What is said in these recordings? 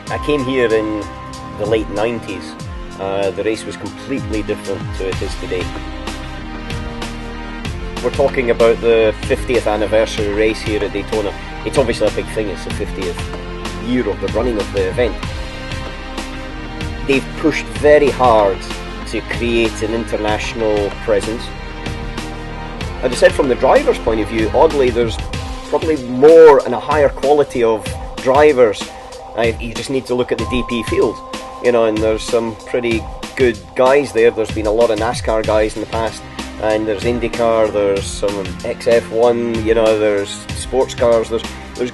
I came here in the late 90s. The race was completely different to it is today. We're talking about the 50th anniversary race here at Daytona. It's obviously a big thing, it's the 50th year of the running of the event. They've pushed very hard to create an international presence. As I said, from the driver's point of view, oddly, there's probably more and a higher quality of drivers. You just need to look at the DP field, you know, and there's some pretty good guys there. There's been a lot of NASCAR guys in the past, and there's IndyCar, there's some XF1, you know, there's sports cars. There's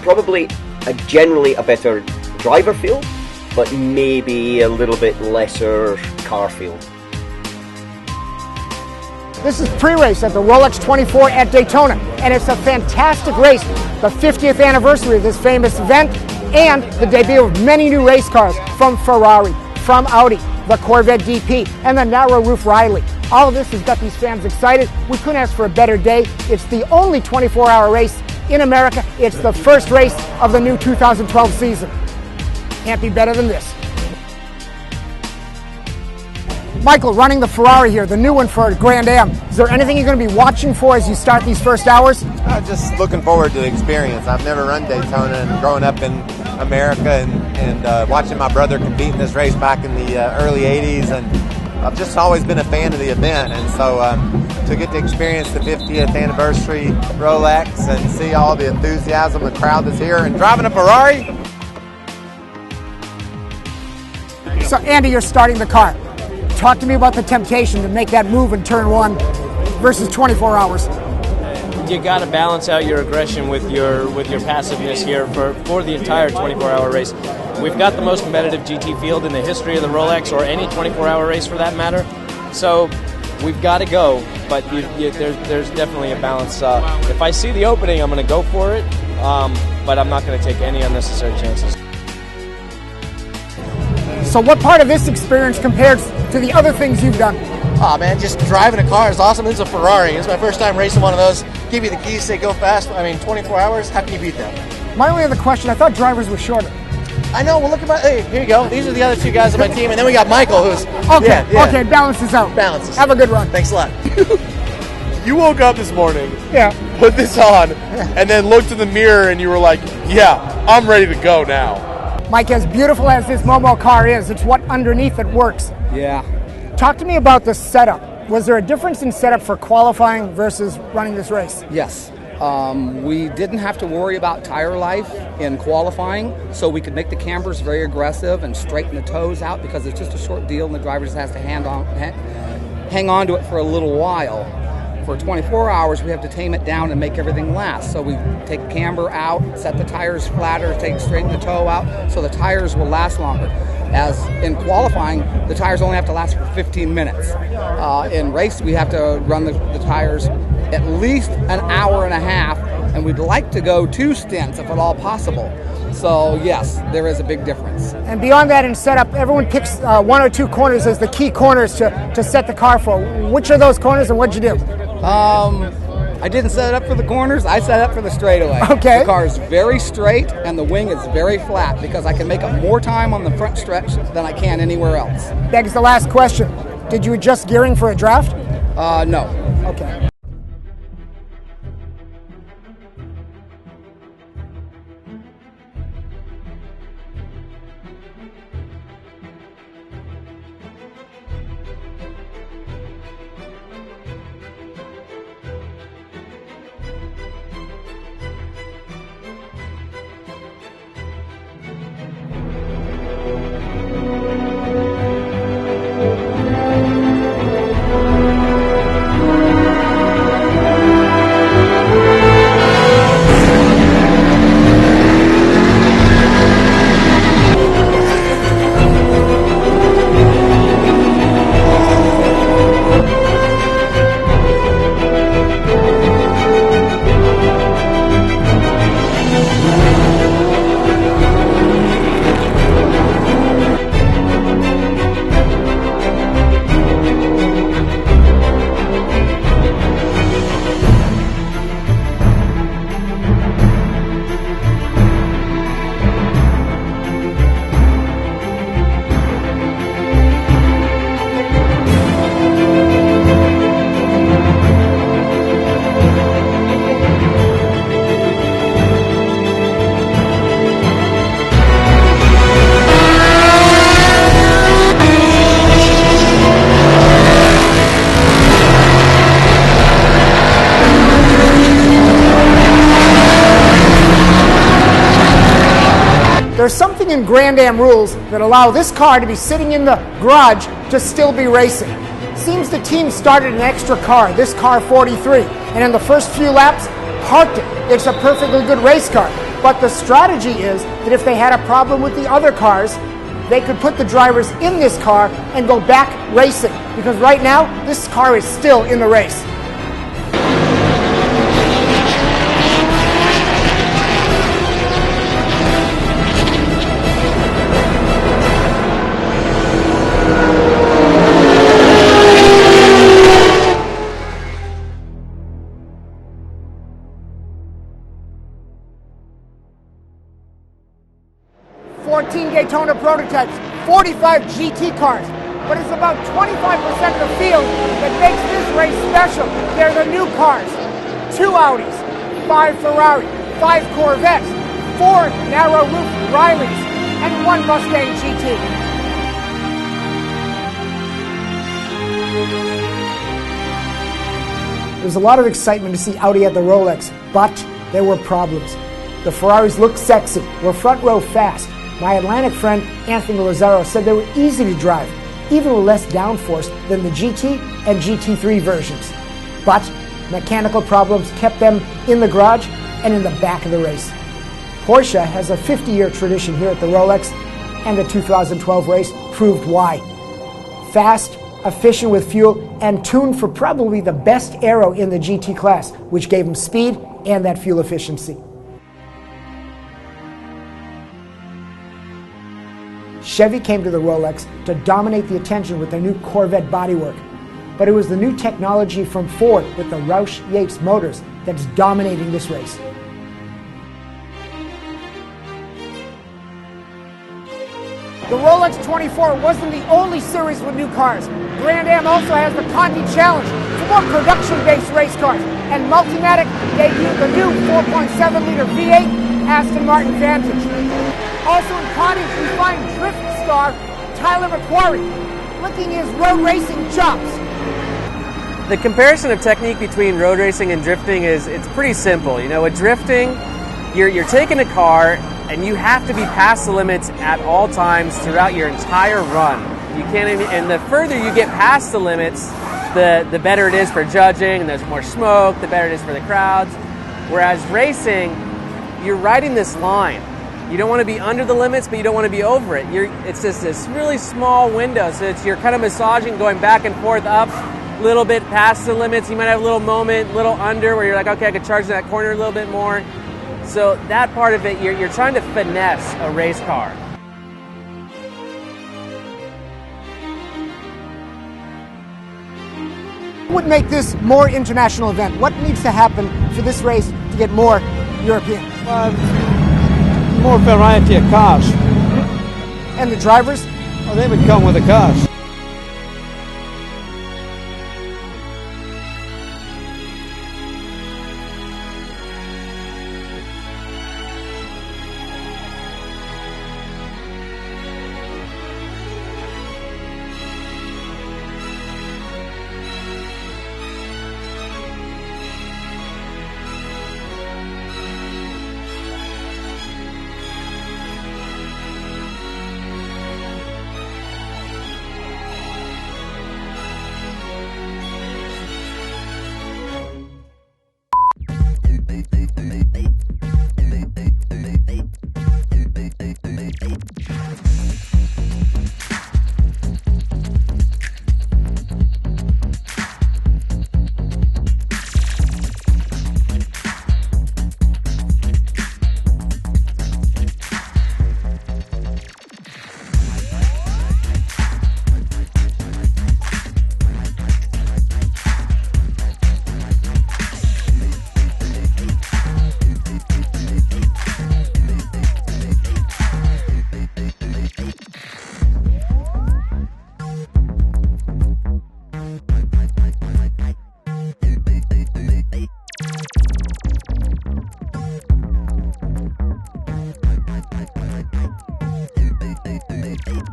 probably generally a better driver field, but maybe a little bit lesser car field. This is pre-race at the Rolex 24 at Daytona, and it's a fantastic race. The 50th anniversary of this famous event, and the debut of many new race cars from Ferrari, from Audi, the Corvette DP, and the narrow roof Riley. All of this has got these fans excited. We couldn't ask for a better day. It's the only 24-hour race in America. It's the first race of the new 2012 season. Can't be better than this. Michael, running the Ferrari here, the new one for Grand Am. Is there anything you're going to be watching for as you start these first hours? Just looking forward to the experience. I've never run Daytona, and growing up in America and watching my brother compete in this race back in the early 80s, and I've just always been a fan of the event. And so to get to experience the 50th anniversary Rolex and see all the enthusiasm, the crowd that's here, and driving a Ferrari. So Andy, you're starting the car. Talk to me about the temptation to make that move in turn one versus 24 hours. You got to balance out your aggression with your passiveness here for the entire 24-hour race. We've got the most competitive GT field in the history of the Rolex, or any 24-hour race for that matter. So we've got to go, but there's definitely a balance. If I see the opening, I'm going to go for it, but I'm not going to take any unnecessary chances. So what part of this experience compares to the other things you've done? Oh man, just driving a car is awesome. It's a Ferrari. It's my first time racing one of those. Give you the keys, say go fast. I mean, 24 hours, how can you beat that? My only other question, I thought drivers were shorter. I know, well look at my, hey, here you go. These are the other two guys on my team, and then we got Michael, who's... Okay, okay, balances out. Balances. Have a good run. Thanks a lot. You woke up this morning, yeah, put this on, and then looked in the mirror and you were like, yeah, I'm ready to go now. Mike, as beautiful as this Momo car is, it's what underneath it works. Yeah. Talk to me about the setup. Was there a difference in setup for qualifying versus running this race? Yes. We didn't have to worry about tire life in qualifying, so we could make the cambers very aggressive and straighten the toes out, because it's just a short deal and the driver just has to hang on to it for a little while. For 24 hours, we have to tame it down and make everything last. So we take the camber out, set the tires flatter, straighten the toe out, so the tires will last longer. As in qualifying, the tires only have to last for 15 minutes. In race, we have to run the tires at least an hour and a half, and we'd like to go 2 stints if at all possible. So yes, there is a big difference. And beyond that, in setup, everyone picks 1 or 2 corners as the key corners to set the car for. Which are those corners, and what'd you do? I didn't set it up for the corners. I set it up for the straightaway. Okay. The car is very straight and the wing is very flat, because I can make up more time on the front stretch than I can anywhere else. Begs the last question. Did you adjust gearing for a draft? No. Okay. in Grand Am rules that allow this car to be sitting in the garage to still be racing. Seems the team started an extra car, this car 43, and in the first few laps, parked it. It's a perfectly good race car. But the strategy is that if they had a problem with the other cars, they could put the drivers in this car and go back racing. Because right now, this car is still in the race. Daytona prototypes, 45 GT cars, but it's about 25% of the field that makes this race special. They're the new cars. 2 Audis, 5 Ferrari, 5 Corvettes, 4 narrow roof Rileys, and 1 Mustang GT. There was a lot of excitement to see Audi at the Rolex, but there were problems. The Ferraris looked sexy, were front row fast. My Atlantic friend Anthony Lazzaro said they were easy to drive, even with less downforce than the GT and GT3 versions. But mechanical problems kept them in the garage and in the back of the race. Porsche has a 50-year tradition here at the Rolex, and the 2012 race proved why. Fast, efficient with fuel, and tuned for probably the best aero in the GT class, which gave them speed and that fuel efficiency. Chevy came to the Rolex to dominate the attention with their new Corvette bodywork. But it was the new technology from Ford with the Roush Yates motors that's dominating this race. The Rolex 24 wasn't the only series with new cars. Grand Am also has the Conti Challenge for more production-based race cars. And Multimatic debuted the new 4.7-liter V8 Aston Martin Vantage. Also in Conti, we find drift star Tyler McQuarrie licking his road racing chops. The comparison of technique between road racing and drifting it's pretty simple. You know, with drifting, you're taking a car and you have to be past the limits at all times throughout your entire run. You can't even, and the further you get past the limits, the better it is for judging, and there's more smoke, the better it is for the crowds. Whereas racing, you're riding this line. You don't want to be under the limits, but you don't want to be over it. It's just this really small window, so you're kind of massaging, going back and forth, up, a little bit past the limits. You might have a little moment, a little under, where you're like, okay, I could charge that corner a little bit more. So that part of it, you're trying to finesse a race car. What would make this more international event? What needs to happen for this race to get more European? More variety of cars. And the drivers? Well, they would come with the cars.